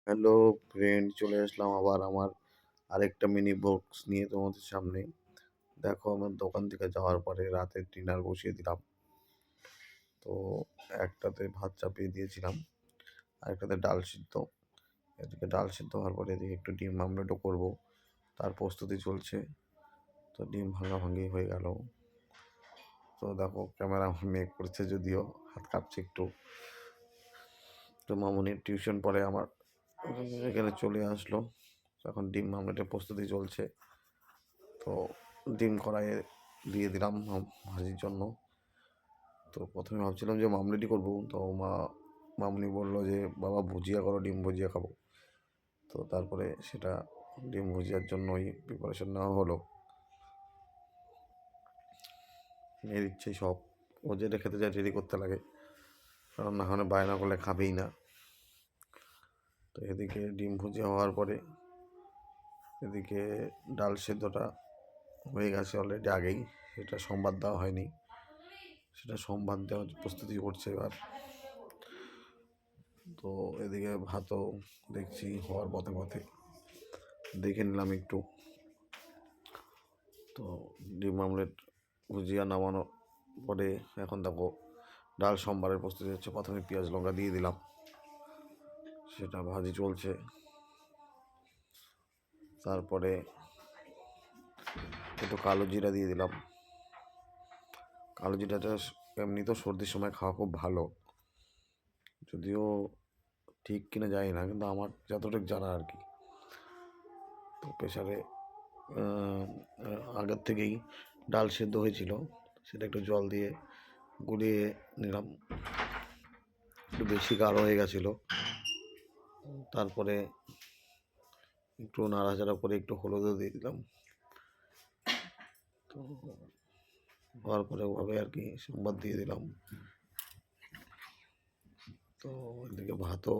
Hello friend, চলে আসলাম আবার আমার আরেকটা মিনি বক্স নিয়ে তোমাদের সামনে। দেখো, আমার দোকান থেকে যাওয়ার পরে রাতের ডিনার বসিয়ে দিলাম। তো একটাতে ভাত চাপিয়ে দিয়েছিলাম, আরেকটাতে ডাল সিদ্ধ। এদিকে ডাল সিদ্ধ হওয়ার পরে এদিকে একটু ডিম আমলেটও করবো, তার প্রস্তুতি চলছে। তো ডিম ভাঙাভাঙি হয়ে গেল। তো দেখো, ক্যামেরা আমার মেয়ে করছে, যদিও হাত কাঁপছে একটু। তো মামুনির টিউশন পরে আমার এখানে চলে আসলো। এখন ডিম আমলেটের প্রস্তুতি চলছে। তো ডিম কড়াইয়ে দিয়ে দিলাম ভাজির জন্য। তো প্রথমে ভাবছিলাম যে মামলেটই করবো, তো মামুনি বললো যে বাবা ভুজিয়া করো, ডিম ভুজিয়া খাবো। তো তারপরে সেটা ডিম ভুজিয়ার জন্যই প্রিপারেশন নেওয়া হলো। মেয়ের ইচ্ছে সব, ও যেটা খেতে চায় রেডি করতে লাগে, কারণ না হলে বায়না করলে খাবেই না। তো এদিকে ডিম ভুজিয়া হওয়ার পরে এদিকে ডাল সেদ্ধটা হয়ে গেছে অলরেডি আগেই, সেটা সম্বাদ দেওয়া হয়নি, সেটা সম্বাদ দেওয়ার প্রস্তুতি করছে এবার। তো এদিকে ভাতও দেখছি হওয়ার পথে পথে, দেখে নিলাম একটু। তো ডিম আমলেট ভুজিয়া নামানোর পরে এখন দেখো ডাল সম্বারের প্রস্তুতি হচ্ছে। প্রথমে পেঁয়াজ লঙ্কা দিয়ে দিলাম, সেটা ভাজি চলছে। তারপরে একটু কালো জিরা দিয়ে দিলাম। কালো জিরাটা এমনি তো সর্দির সময় খাওয়া খুব ভালো, যদিও ঠিক কিনা জানি না, কিন্তু আমার যতটুকু জানা আর কি। তো প্রেশারে আগের থেকেই ডাল সেদ্ধ হয়েছিল, সেটা একটু জল দিয়ে গুলিয়ে নিলাম। একটু বেশি গাঢ় হয়ে গেছিলো। তারপরে একটু নাড়াচাড়া করে একটু হলুদও দিয়ে দিলাম। তো হওয়ার পরে ওভাবে আর কি সংবাদ দিয়ে দিলাম। তো এদিকে ভাতও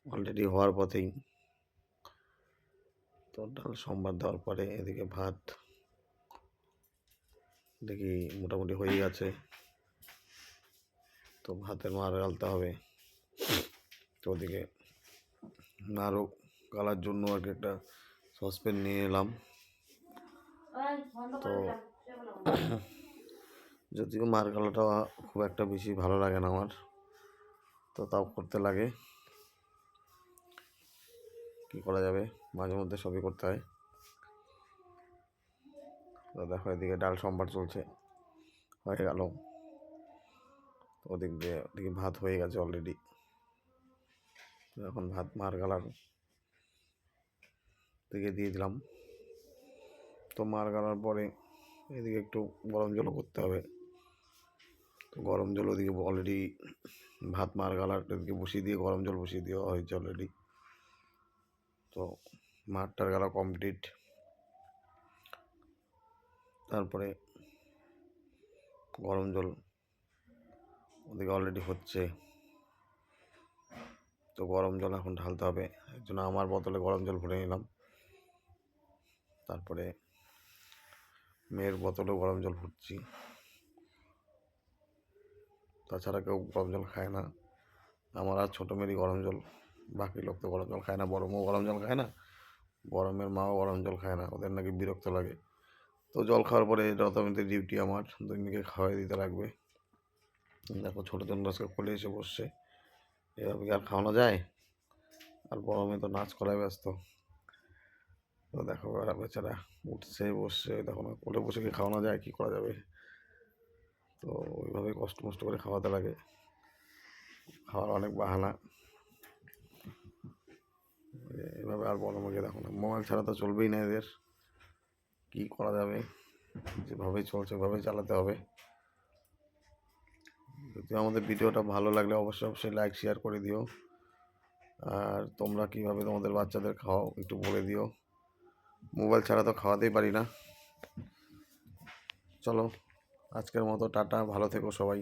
অলরেডি হওয়ার পথেই। তো ডাল সম্বাদ দেওয়ার পরে এদিকে ভাত দেখি মোটামুটি হয়ে গেছে। তো ভাতের মার গালতে হবে। তো ওদিকে আরও গালার জন্য আর কি একটা সসপ্যান নিয়ে এলাম। তো যদিও মার গালাটা খুব একটা বেশি ভালো লাগে না আমার, তো তাও করতে লাগে, কি করা যাবে, মাঝে মধ্যে সবই করতে হয়। তো দেখো এদিকে ডাল সম্বার চলছে, হয়ে গেল। ওদিকে ভাত হয়ে গেছে অলরেডি। এখন ভাত মার গালার দিকে দিয়ে দিলাম। তো মার গালার পরে এদিকে একটু গরম জলও করতে হবে। তো গরম জল ওদিকে অলরেডি ভাত মার গালার এদিকে বসিয়ে দিয়ে গরম জল বসিয়ে দেওয়া হয়েছে অলরেডি। তো মারটার গালা কমপ্লিট। তারপরে গরম জল ওদিকে অলরেডি হচ্ছে। তো গরম জল এখন ঢালতে হবে, এর জন্য আমার বোতলে গরম জল ভরে নিলাম। তারপরে মেয়ের বোতলেও গরম জল ভরছি। তাছাড়া কেউ গরম জল খায় না, আমার আর ছোটো মেয়েরই গরম জল। বাকি লোক তো গরম জল খায় না, বড় মেয়েও গরম জল খায় না, বড় মেয়ের মাও গরম জল খায় না, ওদের নাকি বিরক্ত লাগে। তো জল খাওয়ার পরে যথারীতি ডিউটি আমার দৈনিকে খাওয়াই দিতে লাগবে। দেখো ছোটো জন আজকে কোলে এসে বসছে, এভাবে কি আর খাওয়ানো যায়? আর বড় মেয়ে তো নাচ করায় ব্যস্ত। তো দেখো ওরা বেচারা উঠছে বসছে, তখন কোলে বসে কি খাওয়ানো যায়, কি করা যাবে? তো ওইভাবে কষ্ট মষ্ট করে খাওয়াতে লাগে, খাওয়ার অনেক বাহানা। এভাবে আর বড় মেয়েকে দেখো না, মোবাইল ছাড়া তো চলবেই না এদের, কী করা যাবে? যেভাবেই চলছে ওইভাবেই চালাতে হবে। যদি আমাদের ভিডিওটা ভালো লাগলে অবশ্যই অবশ্যই লাইক শেয়ার করে দিও। আর তোমরা কীভাবে তোমাদের বাচ্চাদের খাওয়াও একটু বলে দিও, মোবাইল ছাড়া তো খাওয়াতেই পারি না। চলো আজকের মতো টাটা, ভালো থেকো সবাই।